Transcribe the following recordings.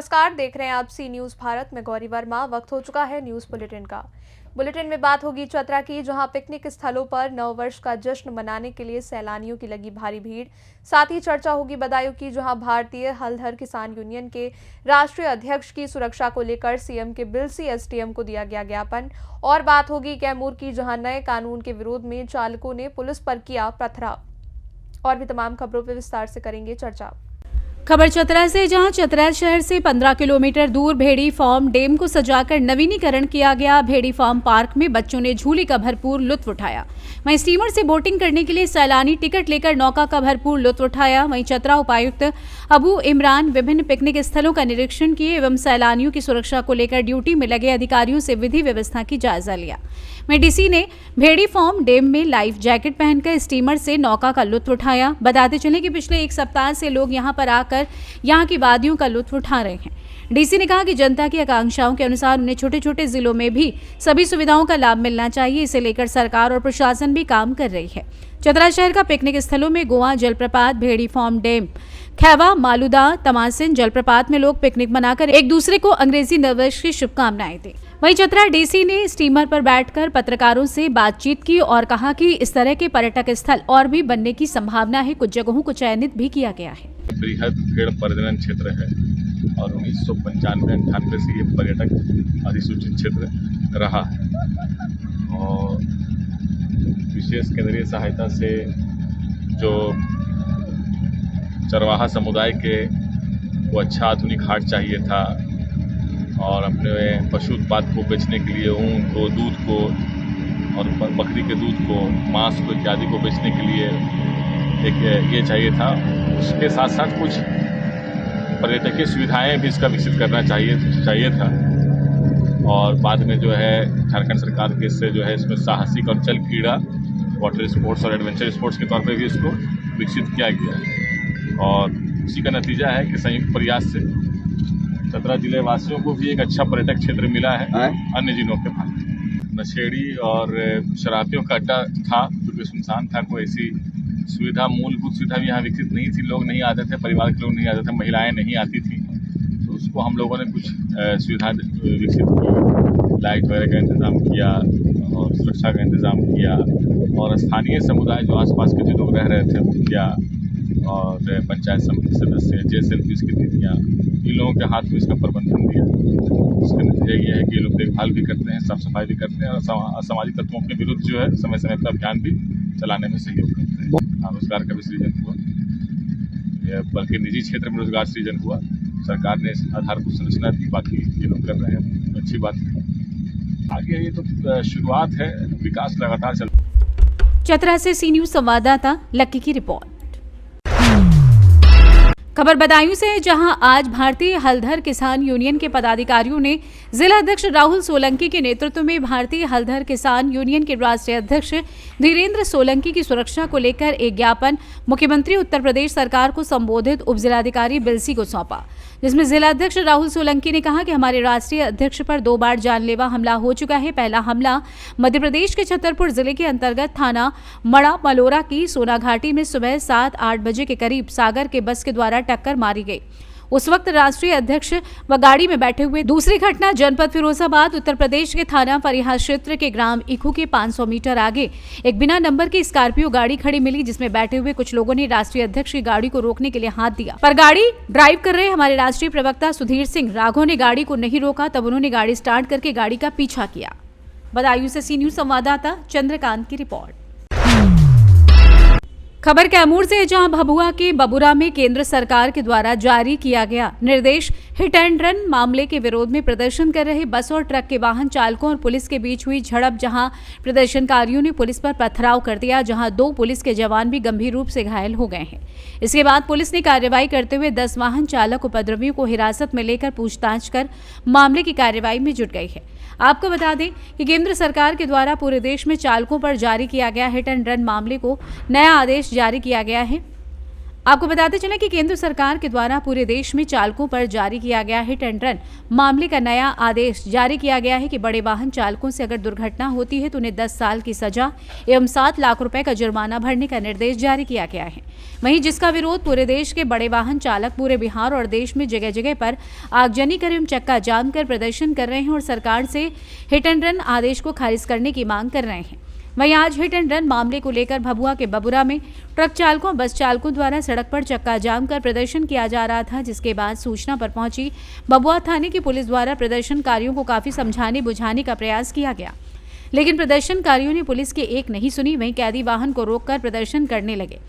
नमस्कार, देख रहे हैं आप सी न्यूज़ भारत में गौरी वर्मा। वक्त हो चुका है न्यूज़ बुलेटिन का। बुलेटिन में बात होगी चतरा की, जहां पिकनिक स्थलों पर नववर्ष का जश्न मनाने के लिए सैलानियों की लगी भारी भीड़। साथ ही चर्चा होगी बदायूं की, जहां भारतीय हलधर किसान यूनियन के राष्ट्रीय अध्यक्ष की सुरक्षा को लेकर सीएम के बिलसी एसडीएम को दिया गया ज्ञापन। और बात होगी कैमूर की, जहां नए कानून के विरोध में चालकों ने पुलिस पर किया पथराव। और भी तमाम खबरों पर विस्तार से करेंगे चर्चा। खबर चतरा से, जहां चतरा शहर से 15 किलोमीटर दूर भेड़ी फार्म डैम को सजाकर नवीनीकरण किया गया। भेड़ी फार्म पार्क में बच्चों ने झूले का भरपूर लुत्फ उठाया। वहीं स्टीमर से बोटिंग करने के लिए सैलानी टिकट लेकर नौका का भरपूर लुत्फ उठाया। वहीं चतरा उपायुक्त अबू इमरान विभिन्न पिकनिक स्थलों का निरीक्षण किए एवं सैलानियों की सुरक्षा को लेकर ड्यूटी में लगे अधिकारियों से विधि व्यवस्था की जायजा लिया। वहीं डीसी ने भेड़ी फार्म डैम में लाइफ जैकेट पहनकर स्टीमर से नौका का लुत्फ उठाया। बताते चले कि पिछले एक सप्ताह से लोग यहां पर आकर यहां की वादियों का लुत्फ उठा रहे हैं। डीसी ने कहा कि जनता की आकांक्षाओं के अनुसार उन्हें छोटे छोटे जिलों में भी सभी सुविधाओं का लाभ मिलना चाहिए। इसे लेकर सरकार और प्रशासन भी काम कर रही है। चतरा शहर का पिकनिक स्थलों में गोवा जलप्रपात, भेड़ी फार्म डैम, खैवा, मालूदा, तमासिन जलप्रपात में लोग पिकनिक मनाकर एक दूसरे को अंग्रेजी नववर्ष की शुभकामनाएं दी। वहीं चतरा डीसी ने स्टीमर पर बैठकर पत्रकारों से बातचीत की और कहा कि इस तरह के पर्यटक स्थल और भी बनने की संभावना है। कुछ जगहों को चयनित भी किया गया है। बृहद भेड़ प्रजनन क्षेत्र है और 1995-98 से ये पर्यटक अधिसूचित क्षेत्र रहा है और विशेष केंद्रीय सहायता से जो चरवाहा समुदाय के वो अच्छा आधुनिक हाट चाहिए था और अपने पशु उत्पाद को बेचने के लिए ऊन को, दूध को और बकरी के दूध को, मांस को इत्यादि को बेचने के लिए एक ये चाहिए था। उसके साथ साथ कुछ पर्यटकीय सुविधाएं भी इसका विकसित करना चाहिए था और बाद में जो है झारखंड सरकार के इससे जो है इसमें साहसिक और जल क्रीड़ा, वाटर स्पोर्ट्स और एडवेंचर स्पोर्ट्स के तौर पे भी इसको विकसित किया गया और इसी का नतीजा है कि संयुक्त प्रयास से चतरा जिले वासियों को भी एक अच्छा पर्यटक क्षेत्र मिला है अन्य जिलों के भांति। नशेड़ी और शराबियों का अड्डा था, क्योंकि सुनसान था, कोई ऐसी सुविधा, मूलभूत सुविधा भी यहाँ विकसित नहीं थी। लोग नहीं आते थे, परिवार के लोग नहीं आते थे, महिलाएं नहीं आती थी, तो उसको हम लोगों ने कुछ सुविधा विकसित की, लाइट वगैरह का इंतज़ाम किया और सुरक्षा का इंतज़ाम किया और स्थानीय समुदाय जो आसपास के जो लोग रह रहे थे, मुखिया और पंचायत समिति सदस्य, जेएसएलपी की दीदियाँ, इन लोगों के हाथ में इसका प्रबंधन दिया। इसका नतीजा ये है कि ये लोग देखभाल भी करते हैं, साफ सफाई भी करते हैं और असामाजिक तत्वों के विरुद्ध जो है समय समय पर अभियान भी चलाने में सहयोग करते हैं। रोजगार का भी सृजन हुआ, बल्कि निजी क्षेत्र में रोजगार सृजन हुआ। सरकार ने आधारभूत संरचना दी, बाकी ये लोग कर रहे हैं, अच्छी बात है। आगे ये तो शुरुआत है, विकास लगातार चल। चतरा से सी न्यूज़ संवाददाता लक्की की रिपोर्ट। खबर बदायूं से, जहां आज भारतीय हलधर किसान यूनियन के पदाधिकारियों ने जिला अध्यक्ष राहुल सोलंकी के नेतृत्व में भारतीय हलधर किसान यूनियन के राष्ट्रीय अध्यक्ष धीरेन्द्र सोलंकी की सुरक्षा को लेकर एक ज्ञापन मुख्यमंत्री उत्तर प्रदेश सरकार को संबोधित उप जिलाधिकारी बिलसी को सौंपा, जिसमें जिला अध्यक्ष राहुल सोलंकी ने कहा कि हमारे राष्ट्रीय अध्यक्ष पर 2 बार जानलेवा हमला हो चुका है। पहला हमला मध्य प्रदेश के छतरपुर जिले के अंतर्गत थाना मड़ा मलोरा की सोना घाटी में सुबह 7-8 बजे के करीब सागर के बस के द्वारा टक्कर मारी गई। उस वक्त राष्ट्रीय अध्यक्ष व गाड़ी में बैठे हुए। दूसरी घटना जनपद फिरोजाबाद उत्तर प्रदेश के थाना परिहार क्षेत्र के ग्राम इखू के 500 मीटर आगे एक बिना नंबर की स्कॉर्पियो गाड़ी खड़ी मिली, जिसमें बैठे हुए कुछ लोगों ने राष्ट्रीय अध्यक्ष की गाड़ी को रोकने के लिए हाथ दिया, पर गाड़ी ड्राइव कर रहे हमारे राष्ट्रीय प्रवक्ता सुधीर सिंह राघव ने गाड़ी को नहीं रोका। तब उन्होंने गाड़ी स्टार्ट करके गाड़ी का पीछा किया। बदायूं से सी न्यूज़ संवाददाता चंद्रकांत की रिपोर्ट। खबर कैमूर से, जहां भभुआ के बबुरा में केंद्र सरकार के द्वारा जारी किया गया निर्देश हिट एंड रन मामले के विरोध में प्रदर्शन कर रहे बस और ट्रक के वाहन चालकों और पुलिस के बीच हुई झड़प, जहां प्रदर्शनकारियों ने पुलिस पर पथराव कर दिया, जहां 2 पुलिस के जवान भी गंभीर रूप से घायल हो गए हैं। इसके बाद पुलिस ने कार्रवाई करते हुए 10 वाहन चालक उपद्रवियों को हिरासत में लेकर पूछताछ कर मामले की कार्रवाई में जुट गई है। आपको बता दें कि केंद्र सरकार के द्वारा पूरे देश में चालकों पर जारी किया गया हिट एंड रन मामले को नया आदेश जारी किया गया है। आपको बताते चलें कि केंद्र सरकार के द्वारा पूरे देश में चालकों पर जारी किया गया हिट एंड रन मामले का नया आदेश जारी किया गया है कि बड़े वाहन चालकों से अगर दुर्घटना होती है तो उन्हें 10 साल की सजा एवं 7 लाख रुपए का जुर्माना भरने का निर्देश जारी किया गया है। वहीं जिसका विरोध पूरे देश के बड़े वाहन चालक पूरे बिहार और देश में जगह जगह पर आगजनी कर एवं चक्का जाम कर प्रदर्शन कर रहे हैं और सरकार से हिट एंड रन आदेश को खारिज करने की मांग कर रहे हैं। वहीं आज हिट एंड रन मामले को लेकर भभुआ के बबुरा में ट्रक चालकों बस चालकों द्वारा सड़क पर चक्का जाम कर प्रदर्शन किया जा रहा था, जिसके बाद सूचना पर पहुंची भभुआ थाने की पुलिस द्वारा प्रदर्शनकारियों को काफी समझाने बुझाने का प्रयास किया गया, लेकिन प्रदर्शनकारियों ने पुलिस की एक नहीं सुनी। वहीं कैदी वाहन को रोककर प्रदर्शन करने लगे।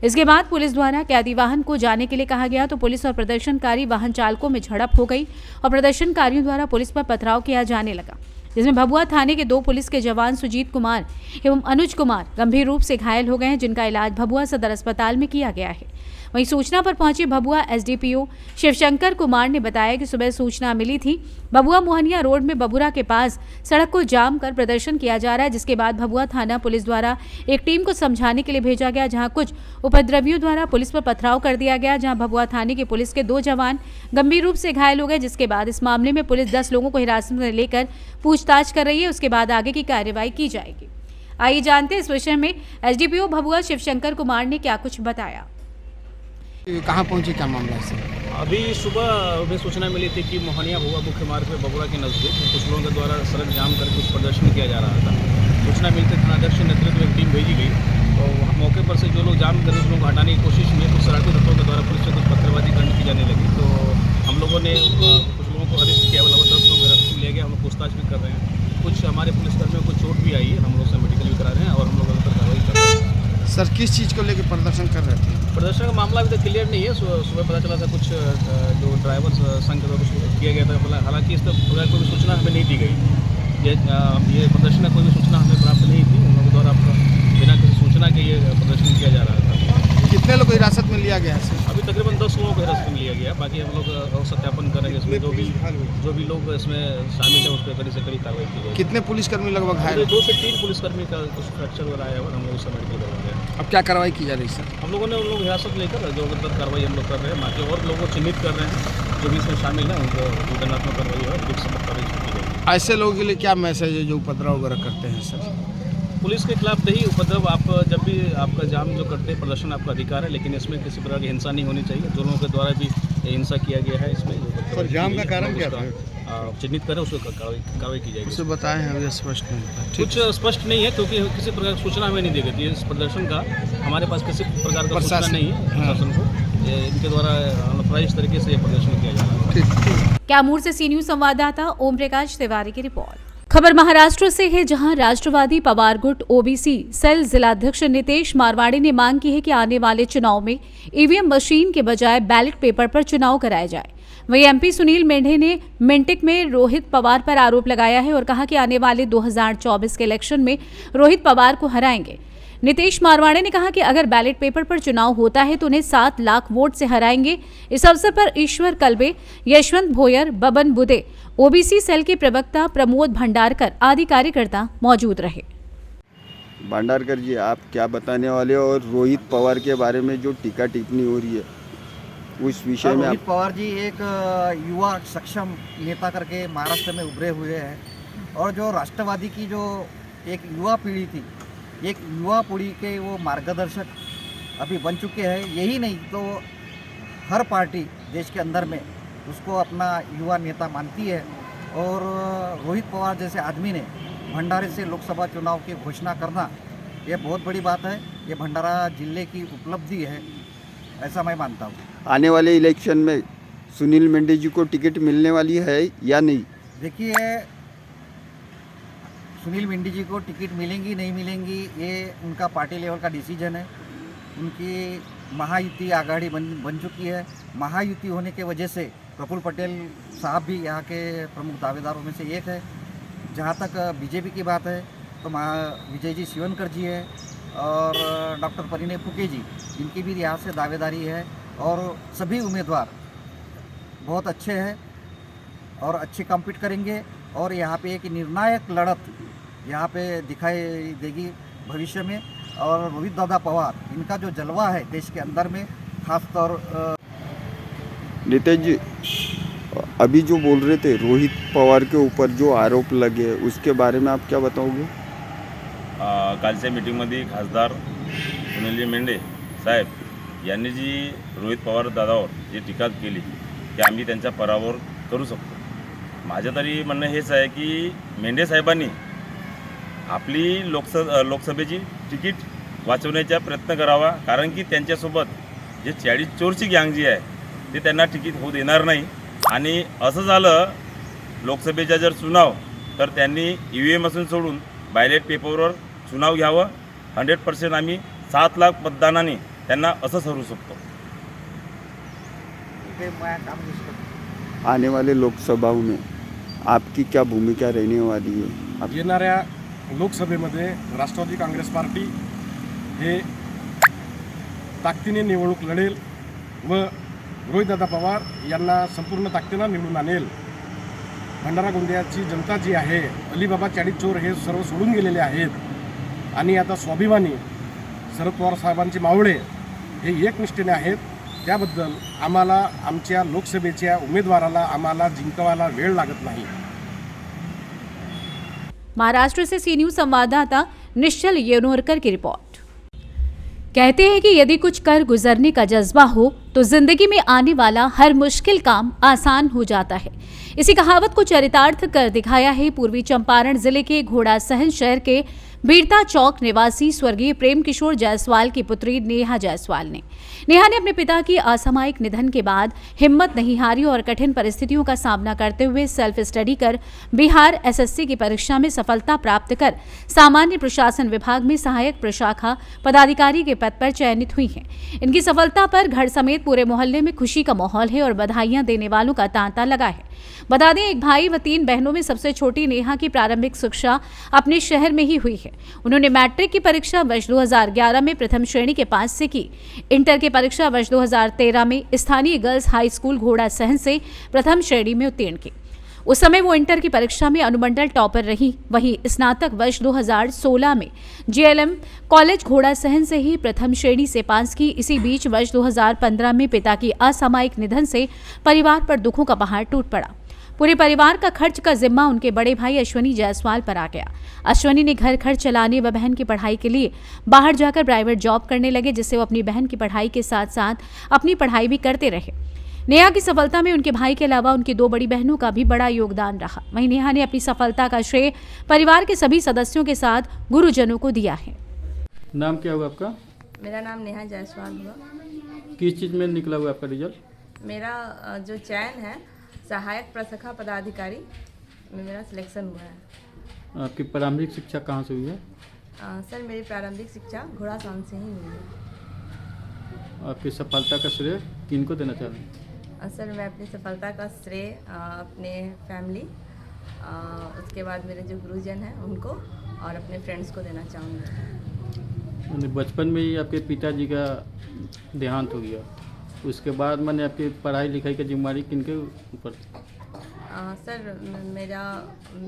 इसके बाद पुलिस द्वारा कैदी वाहन को जाने के लिए कहा गया तो पुलिस और प्रदर्शनकारी वाहन चालकों में झड़प हो गई और प्रदर्शनकारियों द्वारा पुलिस पर पथराव किया जाने लगा, जिसमें भभुआ थाने के 2 पुलिस के जवान सुजीत कुमार एवं अनुज कुमार गंभीर रूप से घायल हो गए हैं, जिनका इलाज भभुआ सदर अस्पताल में किया गया है। वहीं सूचना पर पहुंचे भभुआ एसडीपीओ शिवशंकर कुमार ने बताया कि सुबह सूचना मिली थी भभुआ मोहनिया रोड में बबुरा के पास सड़क को जाम कर प्रदर्शन किया जा रहा है, जिसके बाद भभुआ थाना पुलिस द्वारा एक टीम को समझाने के लिए भेजा गया, जहां कुछ उपद्रवियों द्वारा पुलिस पर पथराव कर दिया गया, जहां भभुआ थाने के पुलिस के 2 जवान गंभीर रूप से घायल हो गए, जिसके बाद इस मामले में पुलिस 10 लोगों को हिरासत में लेकर पूछताछ कर रही है। उसके बाद आगे की कार्रवाई की जाएगी। आइए जानते हैं इस विषय में एसडीपीओ भभुआ शिवशंकर कुमार ने क्या कुछ बताया। कहाँ पहुँची, क्या मामला है सर? अभी सुबह हमें सूचना मिली थी कि मोहनिया भुआ मुख्य मार्ग पर बबुरा के नज़दीक कुछ लोगों के द्वारा सड़क जाम कर कुछ प्रदर्शन किया जा रहा था। सूचना मिलते थानाध्यक्ष के नेतृत्व में एक टीम भेजी गई तो मौके पर से जो लोग जाम कर उस लोगों को हटाने की कोशिश में कुछ शरारती तत्वों के द्वारा पुलिस से कुछ पत्थरबाजी करने की जाने लगी, तो हम लोगों ने कुछ लोगों को अरेस्ट किया, लगभग 10 लोग अरेस्ट लिया गया। हम लोग पूछताछ भी कर रहे हैं। कुछ हमारे पुलिसकर्मियों को चोट भी आई है, हम लोग से मेडिकल भी करा रहे हैं और हम लोग अंतर कार्रवाई कर रहे हैं। सर किस चीज़ को लेकर प्रदर्शन कर रहे थे? प्रदर्शन का मामला अभी तक क्लियर नहीं है। सुबह पता चला था कुछ जो ड्राइवर संघ का कुछ किया गया था, हालांकि इस तरह कोई भी सूचना हमें नहीं दी गई। ये प्रदर्शन का कोई भी सूचना हमें प्राप्त नहीं थी। उन लोगों द्वारा बिना किसी सूचना के ये प्रदर्शन किया जा रहा था। कितने लोग को हिरासत में लिया गया है सर? अभी तकरीबन 10 लोगों को हिरासत में लिया गया। बाकी हम लोग सत्यापन करेंगे इसमें जो भी लोग इसमें शामिल है उस पर कड़ी से कड़ी कार्रवाई की जाएगी। कितने पुलिसकर्मी लगभग घायल? 2 से 3 पुलिसकर्मी का कुछ फ्रैक्चर वगैरह आया और हम लोग उससे मेडिकल करवा रहे हैं। अब क्या कार्रवाई की जा रही है सर? हम लोगों ने उन लोग हिरासत लेकर जो अंतर कार्रवाई हम लोग कर रहे हैं। बाकी और लोगों को चिन्हित कर रहे हैं जो भी इसमें शामिल है, उनको दंडात्मक कार्रवाई और विधिक सम्मत कार्रवाई की जाएगी। ऐसे लोगों के लिए क्या मैसेज है जो उपद्रव वगैरह करते हैं सर? पुलिस के खिलाफ नहीं उपद्रव। आप जब भी आपका जाम जो करते हैं प्रदर्शन आपका अधिकार है, लेकिन इसमें किसी प्रकार की हिंसा नहीं होनी चाहिए। जो लोगों के द्वारा भी हिंसा किया गया है इसमें और जाम का कारण क्या था? चिन्हित करें, उसको कार्रवाई की जाएगी। उसे बताएं हैं अभी स्पष्ट नहीं, कुछ स्पष्ट नहीं है क्योंकि किसी प्रकार की सूचना हमें नहीं दी गई थी। इस प्रदर्शन का हमारे पास किसी प्रकार का सूचना नहीं है प्रशासन को। इनके द्वारा अनऑथराइज्ड तरीके से ये प्रदर्शन किया जा रहा है। कैमूर से सी न्यूज संवाददाता ओम प्रकाश तिवारी की रिपोर्ट। खबर महाराष्ट्र से है, जहां राष्ट्रवादी पवार गुट ओबीसी सेल जिलाध्यक्ष नितेश मारवाड़ी ने मांग की है कि आने वाले चुनाव में ईवीएम मशीन के बजाय बैलेट पेपर पर चुनाव कराया जाए। वहीं एमपी सुनील मेंढे ने मिंटिक में रोहित पवार पर आरोप लगाया है और कहा कि आने वाले 2024 के इलेक्शन में रोहित पवार को हराएंगे। नितेश मारवाड़ी ने कहा कि अगर बैलेट पेपर पर चुनाव होता है तो उन्हें 7 लाख वोट से हराएंगे। इस अवसर पर ईश्वर कल्बे, यशवंत भोयर, बबन बुदे, ओबीसी सेल के प्रवक्ता प्रमोद भंडारकर आदि कार्यकर्ता मौजूद रहे। भंडारकर जी, आप क्या बताने वाले हो? और रोहित पवार के बारे में जो टीका टिप्पणी हो रही है उस विषय में? रोहित पवार जी एक युवा सक्षम नेता करके महाराष्ट्र में उभरे हुए हैं और जो राष्ट्रवादी की जो एक युवा पीढ़ी थी, एक युवा पीढ़ी के वो मार्गदर्शक अभी बन चुके हैं। यही नहीं तो हर पार्टी देश के अंदर में उसको अपना युवा नेता मानती है और रोहित पवार जैसे आदमी ने भंडारे से लोकसभा चुनाव की घोषणा करना ये बहुत बड़ी बात है। ये भंडारा जिले की उपलब्धि है, ऐसा मैं मानता हूँ। आने वाले इलेक्शन में सुनील मेंढे जी को टिकट मिलने वाली है या नहीं? देखिए, सुनील मेंढे जी को टिकट मिलेंगी नहीं मिलेंगी ये उनका पार्टी लेवल का डिसीजन है। उनकी महायुति आघाड़ी बन चुकी है। महायुति होने के वजह से प्रफुल्ल पटेल साहब भी यहाँ के प्रमुख दावेदारों में से एक है। जहाँ तक बीजेपी की बात है तो विजय जी शिवनकर जी है और डॉक्टर परिणय फुके जी, इनकी भी यहाँ से दावेदारी है और सभी उम्मीदवार बहुत अच्छे हैं और अच्छे कम्पीट करेंगे और यहाँ पे एक निर्णायक लड़त यहाँ पे दिखाई देगी भविष्य में। और रोहित दादा पवार, इनका जो जलवा है देश के अंदर में, खासतौर नितेश जी, अभी जो बोल रहे थे रोहित पवार के ऊपर जो आरोप लगे उसके बारे में आप क्या बताओगे? कालच्या मीटिंगमध्ये खासदार सुनीलजी मेंढे साहेब यांनी जी रोहित पवार दादावर जी टीका केली की आम्ही त्यांच्या पराभव करू शकतो. माझं तरी म्हणणं हेच आहे की मेंढे साहेबांनी आपली लोकसभेची तिकीट वाचवण्याचा प्रयत्न करावा, कारण की त्यांच्यासोबत जे 40 चोरची गँग जी आहे ते त्यांना तिकीट होऊ देणार नाही. आणि असं झालं लोकसभेचा जर चुनाव तर त्यांनी EVM मशीन सोडून बॅलेट पेपरवर चुनाव घ्यावं. 100% आम्ही 7 लाख मतदानाने त्यांना असं ठरवू शकतो. आने वाले लोकसभाओं में आपकी क्या भूमिका रहने वाली है? आप येणाऱ्या लोकसभेमध्ये राष्ट्रवादी काँग्रेस पार्टी हे ताकदीने निवडणूक लढेल व रोहितदादा पवार यांना संपूर्ण ताकदीनं निवडून आणेल. भंडारा गोंदियाची जनता जी आहे, अलीबाबा 40 चोर हे सर्व सोडून गेलेले आहेत आणि आता स्वाभिमानी शरद पवार साहेबांचे मावळे हे एकनिष्ठेने आहेत. त्याबद्दल आम्हाला आमच्या लोकसभेच्या उमेदवाराला आम्हाला जिंकवायला वेळ लागत नाही. महाराष्ट्र से सी न्यूज संवाददाता निश्चल येनोरकर की रिपोर्ट। कहते हैं कि यदि कुछ कर गुजरने का जज्बा हो तो जिंदगी में आने वाला हर मुश्किल काम आसान हो जाता है। इसी कहावत को चरितार्थ कर दिखाया है पूर्वी चंपारण जिले के घोड़ा सहन शहर के बीरता चौक निवासी स्वर्गीय प्रेम किशोर जायसवाल की पुत्री नेहा जायसवाल ने। नेहा ने अपने पिता की असामयिक निधन के बाद हिम्मत नहीं हारी और कठिन परिस्थितियों का सामना करते हुए सेल्फ स्टडी कर बिहार SSC की परीक्षा में सफलता प्राप्त कर सामान्य प्रशासन विभाग में सहायक प्रशाखा पदाधिकारी के पद पर चयनित हुई हैं। इनकी सफलता पर घर समेत पूरे मोहल्ले में खुशी का माहौल है और बधाइयां देने वालों का तांता लगा है। बता दें, एक भाई व 3 बहनों में सबसे छोटी नेहा की प्रारंभिक शिक्षा अपने शहर में ही हुई है। उन्होंने मैट्रिक की परीक्षा वर्ष 2011 में प्रथम श्रेणी के पास से की। इंटर की परीक्षा वर्ष 2013 में स्थानीय गर्ल्स हाई स्कूल घोड़ा सहन से प्रथम श्रेणी में उत्तीर्ण की। उस समय वो इंटर की परीक्षा में अनुमंडल टॉपर रही। वहीं स्नातक वर्ष 2016 में JLM कॉलेज घोड़ा सहन से ही प्रथम श्रेणी से पास की। इसी बीच वर्ष 2015 में पिता की असामयिक निधन से परिवार पर दुखों का पहाड़ टूट पड़ा। पूरे परिवार का खर्च का जिम्मा उनके बड़े भाई अश्वनी जायसवाल पर आ गया। अश्वनी ने घर खर्च चलाने व बहन की पढ़ाई के लिए बाहर जाकर प्राइवेट जॉब करने लगे, जिससे वो अपनी बहन की पढ़ाई के साथ साथ अपनी पढ़ाई भी करते रहे। नेहा की सफलता में उनके भाई के अलावा उनकी 2 बड़ी बहनों का भी बड़ा योगदान रहा। वहीं नेहा ने अपनी सफलता का श्रेय परिवार के सभी सदस्यों के साथ गुरुजनों को दिया है। नाम क्या हुआ आपका? मेरा नाम नेहा जायसवाल हुआ। किस चीज़ में निकला हुआ आपका रिजल्ट? मेरा जो चयन है सहायक प्रशाखा पदाधिकारी में मेरा सिलेक्शन हुआ है। आपकी प्रारंभिक शिक्षा कहाँ से हुई है? सर, मेरी प्रारंभिक शिक्षा घोड़ा सहन से ही हुई है। आपकी सफलता का श्रेय किनको देना चाह रहे हैं? सर, मैं अपनी सफलता का श्रेय अपने फैमिली, उसके बाद मेरे जो गुरुजन हैं उनको और अपने फ्रेंड्स को देना चाहूँगी। बचपन में ही आपके पिताजी का देहांत हो गया, उसके बाद मैंने आपकी पढ़ाई लिखाई की जिम्मेदारी किनके ऊपर? सर,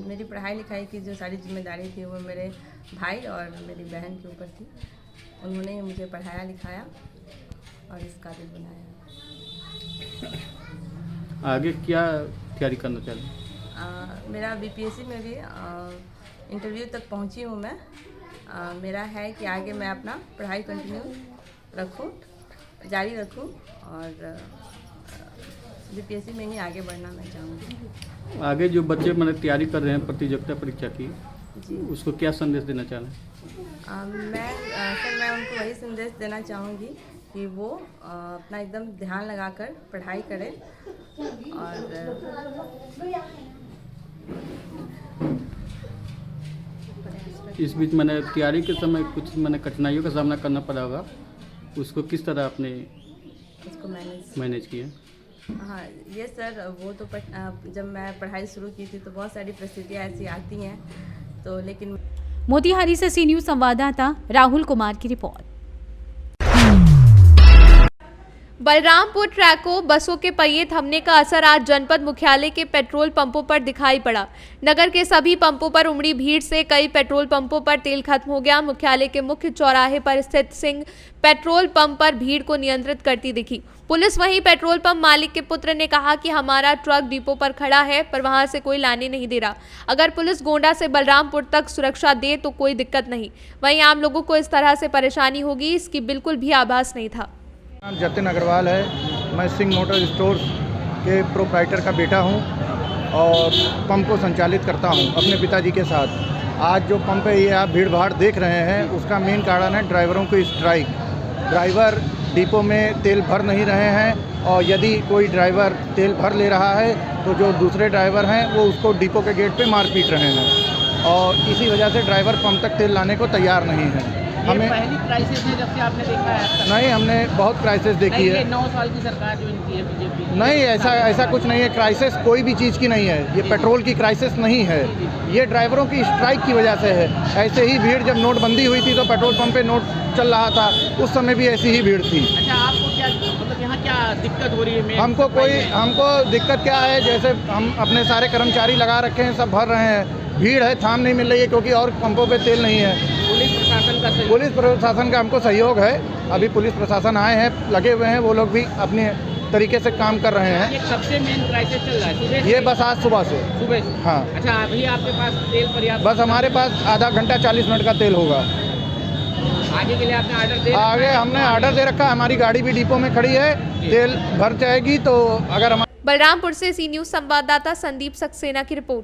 मेरी पढ़ाई लिखाई की जो सारी जिम्मेदारी थी वो मेरे भाई और मेरी बहन के ऊपर थी। उन्होंने मुझे पढ़ाया लिखाया और इस काबिल बनाया। आगे क्या तैयारी करना चाह रहे हैं? मेरा BPSC में भी इंटरव्यू तक पहुंची हूँ मैं। मेरा है कि आगे मैं अपना पढ़ाई कंटिन्यू रखूँ, जारी रखूँ और BPSC में ही आगे बढ़ना मैं चाहूँगी। आगे जो बच्चे मैंने तैयारी कर रहे हैं प्रतियोगिता परीक्षा की जी, उसको क्या संदेश देना चाह रहे हैं? मैं उनको वही संदेश देना चाहूँगी कि वो अपना एकदम ध्यान लगाकर पढ़ाई करें और इस बीच मैंने तैयारी के समय कुछ मैंने कठिनाइयों का सामना करना पड़ा होगा, उसको किस तरह आपने उसको मैनेज किया? हाँ, ये सर, वो तो जब मैं पढ़ाई शुरू की थी तो बहुत सारी परिस्थितियाँ ऐसी आती हैं, तो लेकिन मोतिहारी से सी न्यूज संवाददाता राहुल कुमार की रिपोर्ट। बलरामपुर ट्रैको बसों के पहिए थमने का असर आज जनपद मुख्यालय के पेट्रोल पंपों पर दिखाई पड़ा। नगर के सभी पंपों पर उमड़ी भीड़ से कई पेट्रोल पंपों पर तेल खत्म हो गया। मुख्यालय के मुख्य चौराहे पर स्थित सिंह पेट्रोल पंप पर भीड़ को नियंत्रित करती दिखी पुलिस। वहीं पेट्रोल पंप मालिक के पुत्र ने कहा कि हमारा ट्रक डिपो पर खड़ा है पर वहां से कोई लाने नहीं दे रहा। अगर पुलिस गोंडा से बलरामपुर तक सुरक्षा दे तो कोई दिक्कत नहीं, वहीं आम लोगों को इस तरह से परेशानी होगी इसकी बिल्कुल भी आभास नहीं था। नाम जतिन अग्रवाल है। मैं सिंह मोटर स्टोर्स के प्रोप्राइटर का बेटा हूं और पंप को संचालित करता हूं अपने पिताजी के साथ। आज जो पंप है ये आप भीड़ भाड़ देख रहे हैं, उसका मेन कारण है ड्राइवरों की स्ट्राइक। ड्राइवर डिपो में तेल भर नहीं रहे हैं और यदि कोई ड्राइवर तेल भर ले रहा है तो जो दूसरे ड्राइवर हैं वो उसको डिपो के गेट पे मार पीट रहे हैं और इसी वजह से ड्राइवर पंप तक तेल लाने को तैयार नहीं है। हमें पहली क्राइसिस है जब से आपने देखा है? नहीं, हमने बहुत क्राइसिस देखी है। 9 साल की सरकार जो इनकी है बीजेपी। नहीं, ऐसा कुछ नहीं है। क्राइसिस कोई भी चीज़ की नहीं है। ये पेट्रोल की क्राइसिस नहीं है, ये ड्राइवरों की स्ट्राइक की वजह से है। ऐसे ही भीड़ जब नोटबंदी हुई थी तो पेट्रोल पंप पे नोट चल रहा था, उस समय भी ऐसी ही भीड़ थी। अच्छा, आपको क्या मतलब यहाँ क्या दिक्कत हो रही है? हमको दिक्कत क्या है, जैसे हम अपने सारे कर्मचारी लगा रखे हैं, सब भर रहे हैं, भीड़ है, थाम नहीं मिल रही है क्योंकि और पंपों पे तेल नहीं है। पुलिस प्रशासन का हमको सहयोग है। अभी पुलिस प्रशासन आए हैं, लगे हुए हैं, वो लोग भी अपने तरीके से काम कर रहे हैं। ये सबसे मेन क्राइसिस चल रहा है सुबह? ये बस आज सुबह से। हाँ। अच्छा, अभी आपके पास तेल पर्याप्त? बस हमारे पास आधा घंटा 40 मिनट का तेल होगा। आगे के लिए आपने ऑर्डर दे? आगे हमने ऑर्डर दे रखा है। हमारी गाड़ी भी डिपो में खड़ी है, तेल भर जाएगी तो अगर हम। बलरामपुर से सी न्यूज संवाददाता संदीप सक्सेना की रिपोर्ट।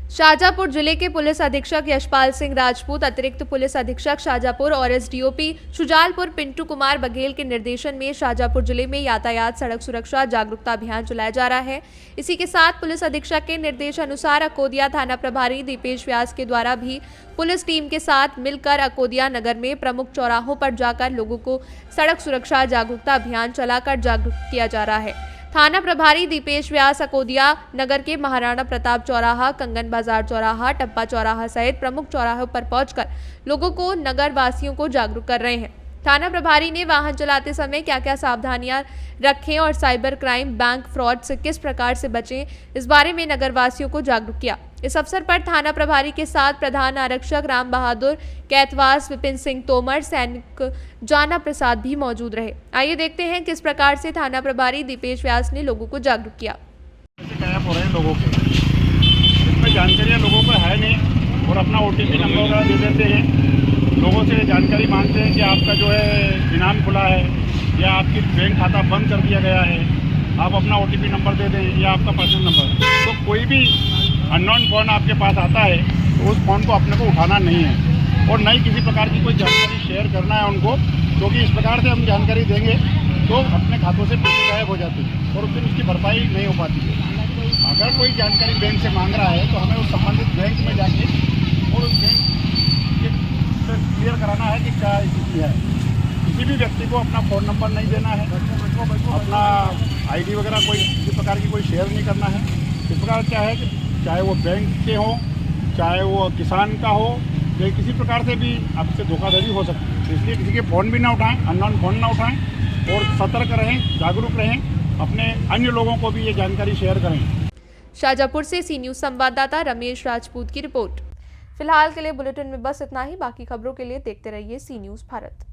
शाहजहाँपुर जिले के पुलिस अधीक्षक यशपाल सिंह राजपूत, अतिरिक्त पुलिस अधीक्षक शाहजहाँपुर और एसडीओपी शुजालपुर पिंटू कुमार बघेल के निर्देशन में शाहजहाँपुर जिले में यातायात सड़क सुरक्षा जागरूकता अभियान चलाया जा रहा है। इसी के साथ पुलिस अधीक्षक के निर्देशानुसार अकोदिया थाना प्रभारी दीपेश व्यास के द्वारा भी पुलिस टीम के साथ मिलकर अकोदिया नगर में प्रमुख चौराहों पर जाकर लोगों को सड़क सुरक्षा जागरूकता अभियान चलाकर जागरूक किया जा रहा है। थाना प्रभारी दीपेश व्यास अकोदिया नगर के महाराणा प्रताप चौराहा, कंगन बाजार चौराहा, टप्पा चौराहा सहित प्रमुख चौराहों पर पहुंचकर लोगों को, नगर वासियों को जागरूक कर रहे हैं। थाना प्रभारी ने वाहन चलाते समय क्या क्या सावधानियां रखें और साइबर क्राइम, बैंक फ्रॉड से किस प्रकार से बचें, इस बारे में नगरवासियों को जागरूक किया। इस अवसर पर थाना प्रभारी के साथ प्रधान आरक्षक राम बहादुर कैतवास, विपिन सिंह तोमर, सैनिक जाना प्रसाद भी मौजूद रहे। आइए देखते हैं किस प्रकार से थाना प्रभारी दीपेश व्यास ने लोगों को जागरूक किया। गायब हो रहे हैं लोगों के, इसमें जानकारियाँ लोगों को है नहीं और अपना OTP नंबर वगैरह दे देते हैं। लोगों से जानकारी मांगते हैं कि आपका जो है इनाम खुला है या आपकी बैंक खाता बंद कर दिया गया है, आप अपना OTP नंबर दे दें या आपका पर्सनल नंबर। तो कोई भी अननोन फ़ोन आपके पास आता है तो उस फ़ोन को अपने को उठाना नहीं है और न ही किसी प्रकार की कोई जानकारी शेयर करना है उनको, क्योंकि इस प्रकार से हम जानकारी देंगे तो अपने खातों से पैसे गायब हो जाते हैं और फिर उसकी भरपाई नहीं हो पाती है। अगर कोई जानकारी बैंक से मांग रहा है तो हमें उस संबंधित बैंक में जाके और उस बैंक से क्लियर कराना है कि क्या स्थिति है। किसी भी व्यक्ति को अपना फ़ोन नंबर नहीं देना है, अपना ID वगैरह कोई किसी प्रकार की कोई शेयर नहीं करना है। इस प्रकार क्या है कि चाहे वो बैंक के हो, चाहे वो किसान का हो, या किसी प्रकार से भी आपसे धोखाधड़ी हो सकती है। इसलिए किसी के फ़ोन भी ना उठाएं, अननोन फ़ोन ना उठाएं और सतर्क रहें, जागरूक रहें, अपने अन्य लोगों को भी ये जानकारी शेयर करें। शाहजहाँपुर से सी न्यूज संवाददाता रमेश राजपूत की रिपोर्ट। फिलहाल के लिए बुलेटिन में बस इतना ही। बाकी खबरों के लिए देखते रहिए सी न्यूज भारत।